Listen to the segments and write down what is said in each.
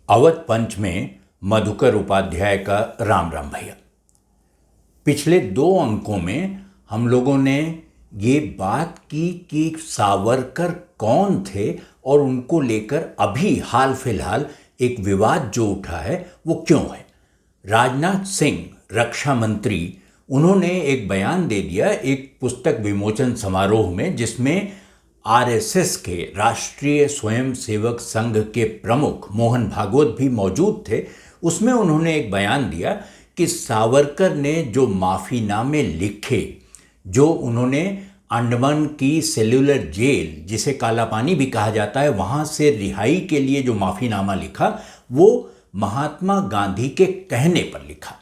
अवध पंच में मधुकर उपाध्याय का राम राम भैया। पिछले 2 अंकों में हम लोगों ने ये बात की कि सावरकर कौन थे और उनको लेकर अभी हाल फिलहाल एक विवाद जो उठा है वो क्यों है। राजनाथ सिंह रक्षा मंत्री, उन्होंने एक बयान दे दिया एक पुस्तक विमोचन समारोह में, जिसमें आरएसएस के राष्ट्रीय स्वयंसेवक संघ के प्रमुख मोहन भागवत भी मौजूद थे। उसमें उन्होंने एक बयान दिया कि सावरकर ने जो माफ़ीनामे लिखे, जो उन्होंने अंडमान की सेल्युलर जेल, जिसे काला पानी भी कहा जाता है, वहाँ से रिहाई के लिए जो माफ़ीनामा लिखा, वो महात्मा गांधी के कहने पर लिखा।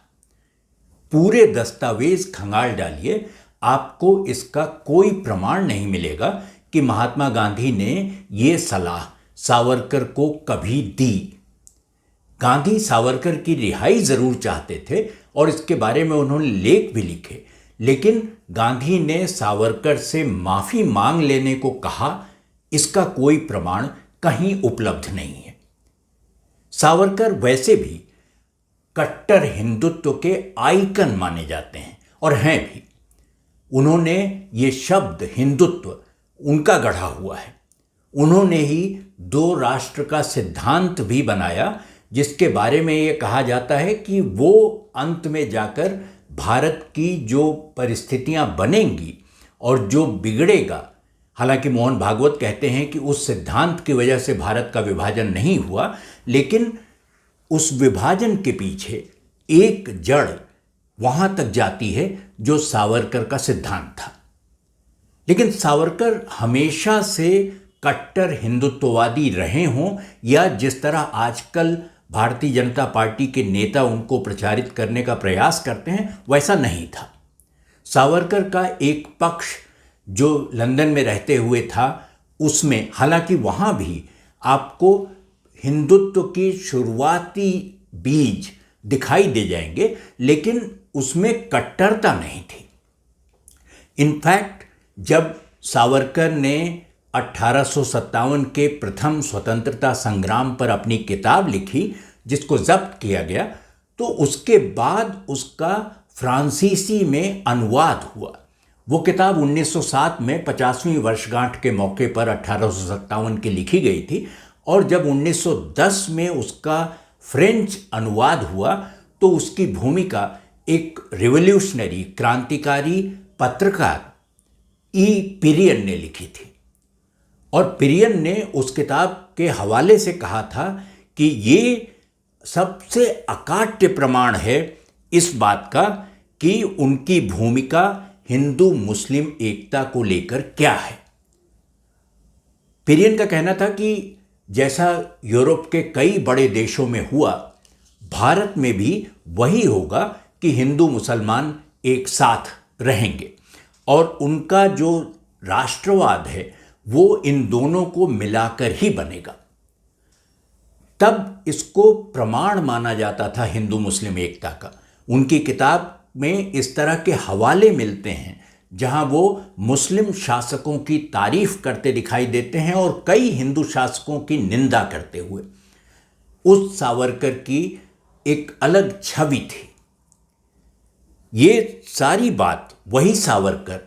पूरे दस्तावेज खंगाल डालिए, आपको इसका कोई प्रमाण नहीं मिलेगा कि महात्मा गांधी ने ये सलाह सावरकर को कभी दी। गांधी सावरकर की रिहाई जरूर चाहते थे और इसके बारे में उन्होंने लेख भी लिखे, लेकिन गांधी ने सावरकर से माफी मांग लेने को कहा, इसका कोई प्रमाण कहीं उपलब्ध नहीं है। सावरकर वैसे भी कट्टर हिंदुत्व के आइकन माने जाते हैं और हैं भी। उन्होंने ये शब्द हिंदुत्व उनका गढ़ा हुआ है। उन्होंने ही 2 राष्ट्र का सिद्धांत भी बनाया, जिसके बारे में ये कहा जाता है कि वो अंत में जाकर भारत की जो परिस्थितियां बनेंगी और जो बिगड़ेगा, हालांकि मोहन भागवत कहते हैं कि उस सिद्धांत की वजह से भारत का विभाजन नहीं हुआ, लेकिन उस विभाजन के पीछे एक जड़ वहां तक जाती है जो सावरकर का सिद्धांत था। लेकिन सावरकर हमेशा से कट्टर हिंदुत्ववादी रहे हों या जिस तरह आजकल भारतीय जनता पार्टी के नेता उनको प्रचारित करने का प्रयास करते हैं, वैसा नहीं था। सावरकर का एक पक्ष जो लंदन में रहते हुए था, उसमें हालांकि वहाँ भी आपको हिंदुत्व की शुरुआती बीज दिखाई दे जाएंगे, लेकिन उसमें कट्टरता नहीं थी। इनफैक्ट जब सावरकर ने 1857 के प्रथम स्वतंत्रता संग्राम पर अपनी किताब लिखी, जिसको जब्त किया गया, तो उसके बाद उसका फ्रांसीसी में अनुवाद हुआ। वो किताब 1907 में 50वीं वर्षगांठ के मौके पर 1857 की लिखी गई थी, और जब 1910 में उसका फ्रेंच अनुवाद हुआ तो उसकी भूमिका एक रिवॉल्यूशनरी क्रांतिकारी पत्रकार ई पिरियन ने लिखी थी। और पिरियन ने उस किताब के हवाले से कहा था कि ये सबसे अकाट्य प्रमाण है इस बात का कि उनकी भूमिका हिंदू मुस्लिम एकता को लेकर क्या है। पिरियन का कहना था कि जैसा यूरोप के कई बड़े देशों में हुआ, भारत में भी वही होगा कि हिंदू मुसलमान एक साथ रहेंगे, और उनका जो राष्ट्रवाद है वो इन दोनों को मिलाकर ही बनेगा। तब इसको प्रमाण माना जाता था हिंदू मुस्लिम एकता का। उनकी किताब में इस तरह के हवाले मिलते हैं जहां वो मुस्लिम शासकों की तारीफ करते दिखाई देते हैं और कई हिंदू शासकों की निंदा करते हुए। उस सावरकर की एक अलग छवि थी। ये सारी बात वही सावरकर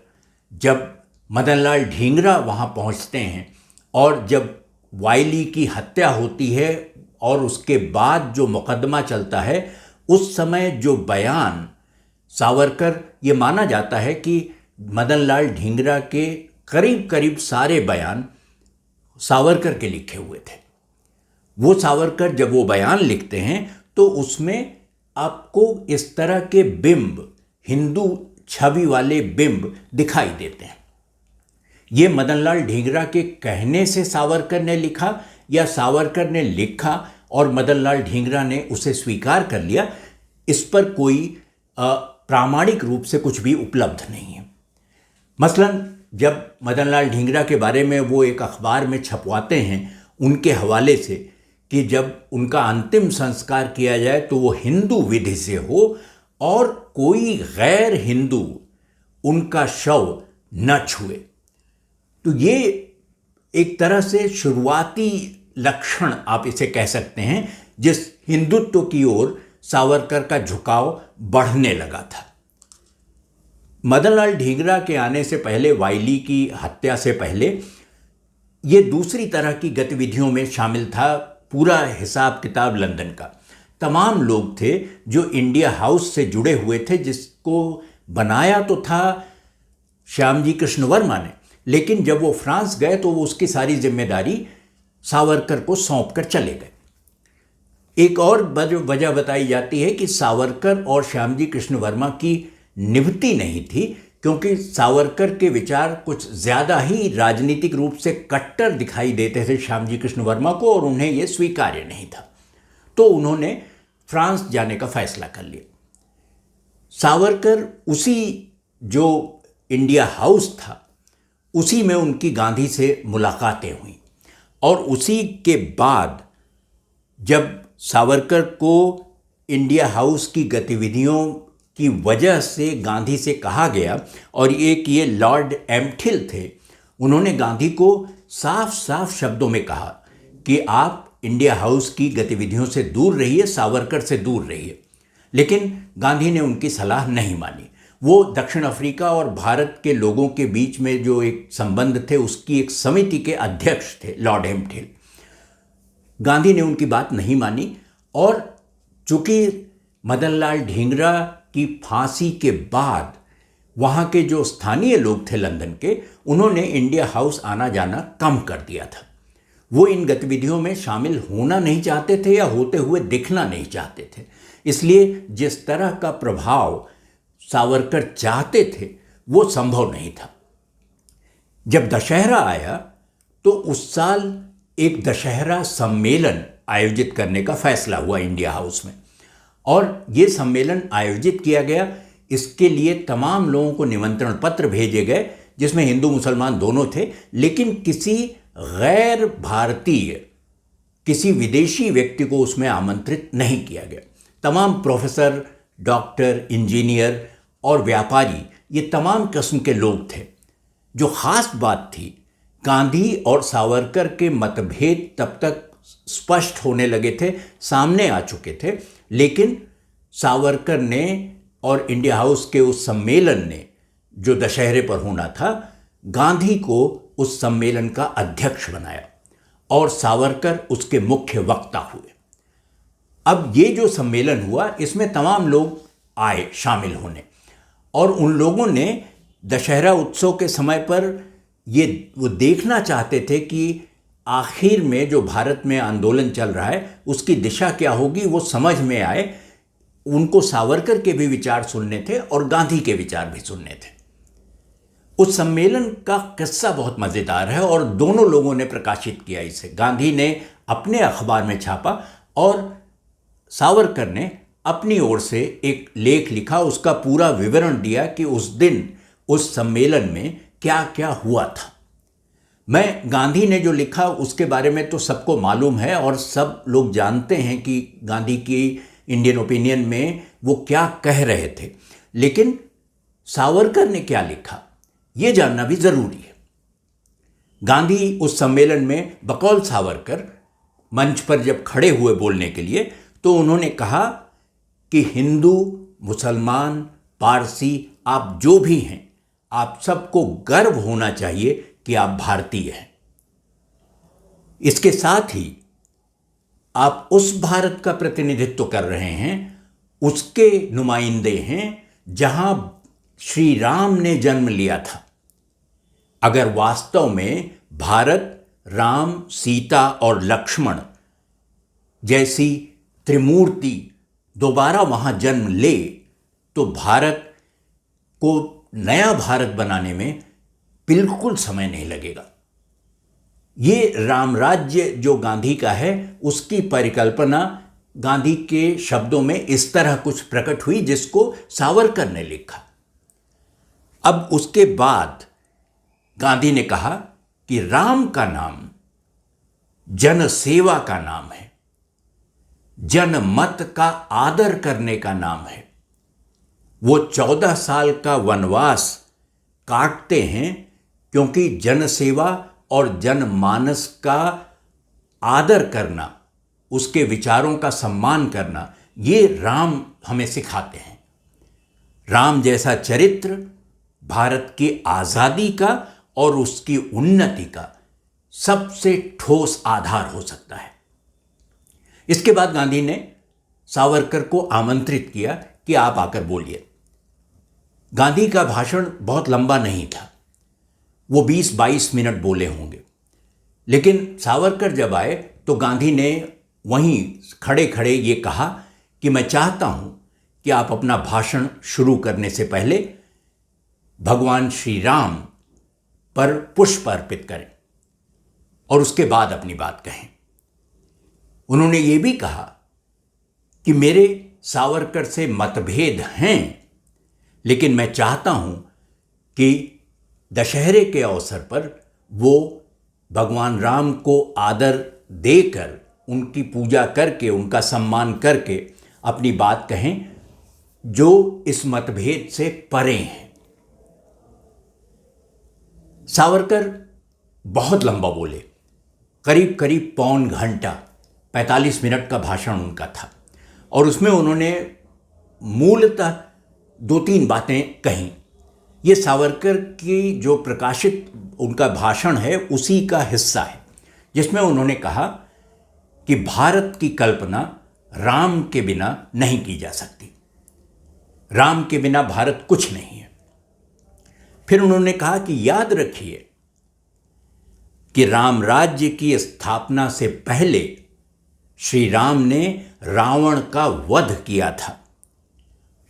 जब मदनलाल ढींगरा वहाँ पहुँचते हैं और जब वायली की हत्या होती है और उसके बाद जो मुकदमा चलता है, उस समय जो बयान सावरकर, ये माना जाता है कि मदनलाल ढींगरा के करीब करीब सारे बयान सावरकर के लिखे हुए थे। वो सावरकर जब वो बयान लिखते हैं तो उसमें आपको इस तरह के बिंब, हिंदू छवि वाले बिंब दिखाई देते हैं। ये मदनलाल ढींगरा के कहने से सावरकर ने लिखा या सावरकर ने लिखा और मदनलाल ढींगरा ने उसे स्वीकार कर लिया, इस पर कोई प्रामाणिक रूप से कुछ भी उपलब्ध नहीं है। मसलन जब मदनलाल ढींगरा के बारे में वो एक अखबार में छपवाते हैं उनके हवाले से कि जब उनका अंतिम संस्कार किया जाए तो वो हिंदू विधि से हो और कोई गैर हिंदू उनका शव न छुए, तो ये एक तरह से शुरुआती लक्षण आप इसे कह सकते हैं जिस हिंदुत्व की ओर सावरकर का झुकाव बढ़ने लगा था। मदनलाल ढींगरा के आने से पहले, वाइली की हत्या से पहले, ये दूसरी तरह की गतिविधियों में शामिल था। पूरा हिसाब किताब लंदन का तमाम लोग थे जो इंडिया हाउस से जुड़े हुए थे, जिसको बनाया तो था श्यामजी कृष्ण वर्मा ने, लेकिन जब वो फ्रांस गए तो वो उसकी सारी जिम्मेदारी सावरकर को सौंप कर चले गए। एक और वजह बताई जाती है कि सावरकर और श्यामजी कृष्ण वर्मा की निभती नहीं थी, क्योंकि सावरकर के विचार कुछ ज़्यादा ही राजनीतिक रूप से कट्टर दिखाई देते थे श्यामजी कृष्ण वर्मा को, और उन्हें यह स्वीकार्य नहीं था। तो उन्होंने फ्रांस जाने का फैसला कर लिया। सावरकर उसी जो इंडिया हाउस था उसी में उनकी गांधी से मुलाकातें हुई, और उसी के बाद जब सावरकर को इंडिया हाउस की गतिविधियों की वजह से गांधी से कहा गया, और एक ये लॉर्ड एम्पथिल थे, उन्होंने गांधी को साफ साफ शब्दों में कहा कि आप इंडिया हाउस की गतिविधियों से दूर रहिए, सावरकर से दूर रहिए। लेकिन गांधी ने उनकी सलाह नहीं मानी। वो दक्षिण अफ्रीका और भारत के लोगों के बीच में जो एक संबंध थे उसकी एक समिति के अध्यक्ष थे लॉर्ड एम्पथिल। गांधी ने उनकी बात नहीं मानी, और चूंकि मदनलाल ढींगरा की फांसी के बाद वहाँ के जो स्थानीय लोग थे लंदन के, उन्होंने इंडिया हाउस आना जाना कम कर दिया था। वो इन गतिविधियों में शामिल होना नहीं चाहते थे या होते हुए दिखना नहीं चाहते थे। इसलिए जिस तरह का प्रभाव सावरकर चाहते थे वो संभव नहीं था। जब दशहरा आया तो उस साल एक दशहरा सम्मेलन आयोजित करने का फैसला हुआ इंडिया हाउस में, और ये सम्मेलन आयोजित किया गया। इसके लिए तमाम लोगों को निमंत्रण पत्र भेजे गए, जिसमें हिंदू मुसलमान दोनों थे, लेकिन किसी गैर भारतीय, किसी विदेशी व्यक्ति को उसमें आमंत्रित नहीं किया गया। तमाम प्रोफेसर, डॉक्टर, इंजीनियर और व्यापारी, ये तमाम किस्म के लोग थे। जो ख़ास बात थी, गांधी और सावरकर के मतभेद तब तक स्पष्ट होने लगे थे, सामने आ चुके थे, लेकिन सावरकर ने और इंडिया हाउस के उस सम्मेलन ने जो दशहरे पर होना था, गांधी को उस सम्मेलन का अध्यक्ष बनाया और सावरकर उसके मुख्य वक्ता हुए। अब ये जो सम्मेलन हुआ, इसमें तमाम लोग आए शामिल होने, और उन लोगों ने दशहरा उत्सव के समय पर वो देखना चाहते थे कि आखिर में जो भारत में आंदोलन चल रहा है उसकी दिशा क्या होगी, वो समझ में आए। उनको सावरकर के भी विचार सुनने थे और गांधी के विचार भी सुनने थे। उस सम्मेलन का किस्सा बहुत मज़ेदार है और दोनों लोगों ने प्रकाशित किया इसे। गांधी ने अपने अखबार में छापा और सावरकर ने अपनी ओर से एक लेख लिखा, उसका पूरा विवरण दिया कि उस दिन उस सम्मेलन में क्या क्या हुआ था। मैं गांधी ने जो लिखा उसके बारे में तो सबको मालूम है और सब लोग जानते हैं कि गांधी की इंडियन ओपिनियन में वो क्या कह रहे थे, लेकिन सावरकर ने क्या लिखा ये जानना भी ज़रूरी है। गांधी उस सम्मेलन में बकौल सावरकर मंच पर जब खड़े हुए बोलने के लिए, तो उन्होंने कहा कि हिंदू, मुसलमान, पारसी, आप जो भी हैं, आप सबको गर्व होना चाहिए कि आप भारतीय हैं। इसके साथ ही आप उस भारत का प्रतिनिधित्व कर रहे हैं, उसके नुमाइंदे हैं जहां श्री राम ने जन्म लिया था। अगर वास्तव में भारत राम, सीता और लक्ष्मण जैसी त्रिमूर्ति दोबारा वहां जन्म ले, तो भारत को नया भारत बनाने में बिल्कुल समय नहीं लगेगा। ये रामराज्य जो गांधी का है, उसकी परिकल्पना गांधी के शब्दों में इस तरह कुछ प्रकट हुई जिसको सावरकर ने लिखा। अब उसके बाद गांधी ने कहा कि राम का नाम जनसेवा का नाम है, जनमत का आदर करने का नाम है। वो 14 साल का वनवास काटते हैं क्योंकि जनसेवा और जनमानस का आदर करना उसके विचारों का सम्मान करना, ये राम हमें सिखाते हैं। राम जैसा चरित्र भारत की आज़ादी का और उसकी उन्नति का सबसे ठोस आधार हो सकता है। इसके बाद गांधी ने सावरकर को आमंत्रित किया कि आप आकर बोलिए। गांधी का भाषण बहुत लंबा नहीं था, वो 20-22 मिनट बोले होंगे। लेकिन सावरकर जब आए तो गांधी ने वहीं खड़े खड़े ये कहा कि मैं चाहता हूं कि आप अपना भाषण शुरू करने से पहले भगवान श्री राम पर पुष्प अर्पित करें और उसके बाद अपनी बात कहें। उन्होंने ये भी कहा कि मेरे सावरकर से मतभेद हैं, लेकिन मैं चाहता हूं कि दशहरे के अवसर पर वो भगवान राम को आदर देकर, उनकी पूजा करके, उनका सम्मान करके अपनी बात कहें जो इस मतभेद से परे हैं। सावरकर बहुत लंबा बोले, करीब करीब पौन घंटा, 45 मिनट का भाषण उनका था और उसमें उन्होंने मूलतः 2-3 बातें कहीं। ये सावरकर की जो प्रकाशित उनका भाषण है उसी का हिस्सा है, जिसमें उन्होंने कहा कि भारत की कल्पना राम के बिना नहीं की जा सकती, राम के बिना भारत कुछ नहीं है। फिर उन्होंने कहा कि याद रखिए कि राम राज्य की स्थापना से पहले श्री राम ने रावण का वध किया था,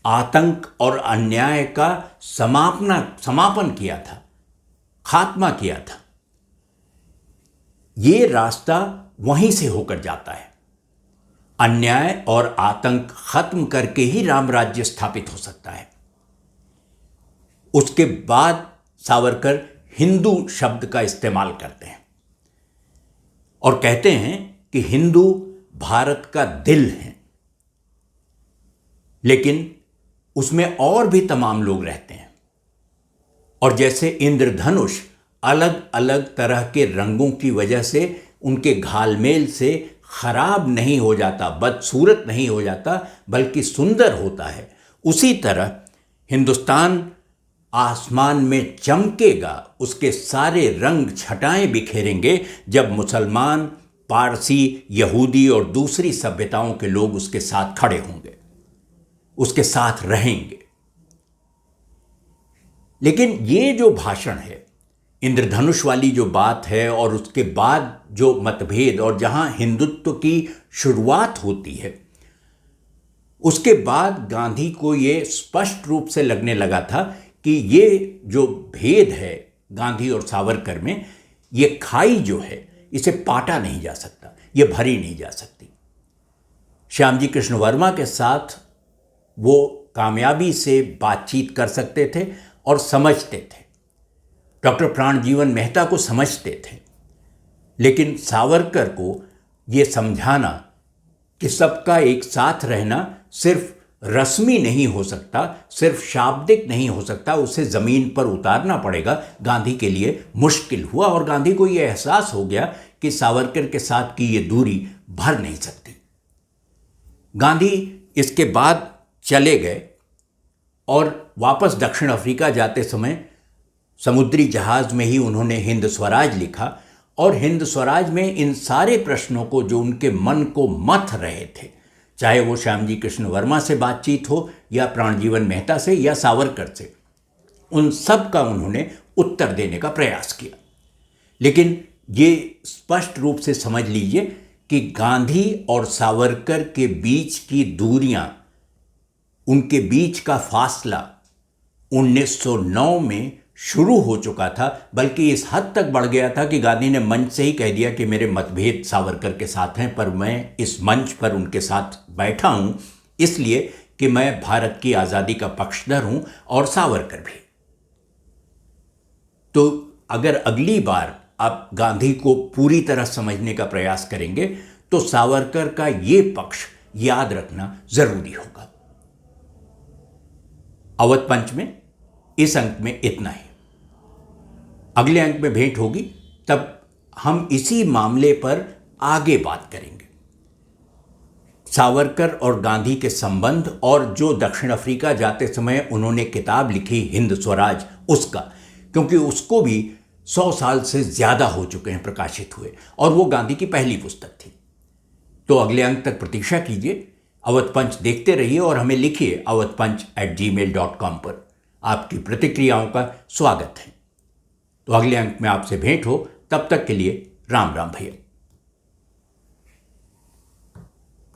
आतंक और अन्याय का समापन किया था, खात्मा किया था। ये रास्ता वहीं से होकर जाता है। अन्याय और आतंक खत्म करके ही राम राज्य स्थापित हो सकता है। उसके बाद सावरकर हिंदू शब्द का इस्तेमाल करते हैं और कहते हैं कि हिंदू भारत का दिल है, लेकिन उसमें और भी तमाम लोग रहते हैं। और जैसे इंद्रधनुष अलग अलग तरह के रंगों की वजह से, उनके घालमेल से खराब नहीं हो जाता, बदसूरत नहीं हो जाता, बल्कि सुंदर होता है, उसी तरह हिंदुस्तान आसमान में चमकेगा, उसके सारे रंग छटाएं बिखेरेंगे जब मुसलमान, पारसी, यहूदी और दूसरी सभ्यताओं के लोग उसके साथ खड़े होंगे, उसके साथ रहेंगे। लेकिन ये जो भाषण है, इंद्रधनुष वाली जो बात है और उसके बाद जो मतभेद और जहां हिंदुत्व की शुरुआत होती है, उसके बाद गांधी को ये स्पष्ट रूप से लगने लगा था कि ये जो भेद है गांधी और सावरकर में, ये खाई जो है इसे पाटा नहीं जा सकता, ये भरी नहीं जा सकती। श्यामजी कृष्ण वर्मा के साथ वो कामयाबी से बातचीत कर सकते थे और समझते थे, डॉक्टर प्राणजीवन मेहता को समझते थे, लेकिन सावरकर को ये समझाना कि सबका एक साथ रहना सिर्फ रस्मी नहीं हो सकता, सिर्फ शाब्दिक नहीं हो सकता, उसे ज़मीन पर उतारना पड़ेगा, गांधी के लिए मुश्किल हुआ। और गांधी को ये एहसास हो गया कि सावरकर के साथ की ये दूरी भर नहीं सकती। गांधी इसके बाद चले गए और वापस दक्षिण अफ्रीका जाते समय समुद्री जहाज में ही उन्होंने हिंद स्वराज लिखा और हिंद स्वराज में इन सारे प्रश्नों को जो उनके मन को मथ रहे थे, चाहे वो श्यामजी कृष्ण वर्मा से बातचीत हो या प्राणजीवन मेहता से या सावरकर से, उन सब का उन्होंने उत्तर देने का प्रयास किया। लेकिन ये स्पष्ट रूप से समझ लीजिए कि गांधी और सावरकर के बीच की दूरियां, उनके बीच का फासला 1909 में शुरू हो चुका था, बल्कि इस हद तक बढ़ गया था कि गांधी ने मंच से ही कह दिया कि मेरे मतभेद सावरकर के साथ हैं, पर मैं इस मंच पर उनके साथ बैठा हूं इसलिए कि मैं भारत की आज़ादी का पक्षधर हूं और सावरकर भी। तो अगर अगली बार आप गांधी को पूरी तरह समझने का प्रयास करेंगे तो सावरकर का ये पक्ष याद रखना जरूरी होगा। अवध पंच में इस अंक में इतना ही। अगले अंक में भेंट होगी, तब हम इसी मामले पर आगे बात करेंगे। सावरकर और गांधी के संबंध और जो दक्षिण अफ्रीका जाते समय उन्होंने किताब लिखी हिंद स्वराज, उसका, क्योंकि उसको भी 100 साल से ज़्यादा हो चुके हैं प्रकाशित हुए, और वो गांधी की पहली पुस्तक थी। तो अगले अंक तक प्रतीक्षा कीजिए, अवध पंच देखते रहिए और हमें लिखिए awadhpanch@gmail.com पर। आपकी प्रतिक्रियाओं का स्वागत है। तो अगले अंक में आपसे भेंट हो, तब तक के लिए राम राम भैया।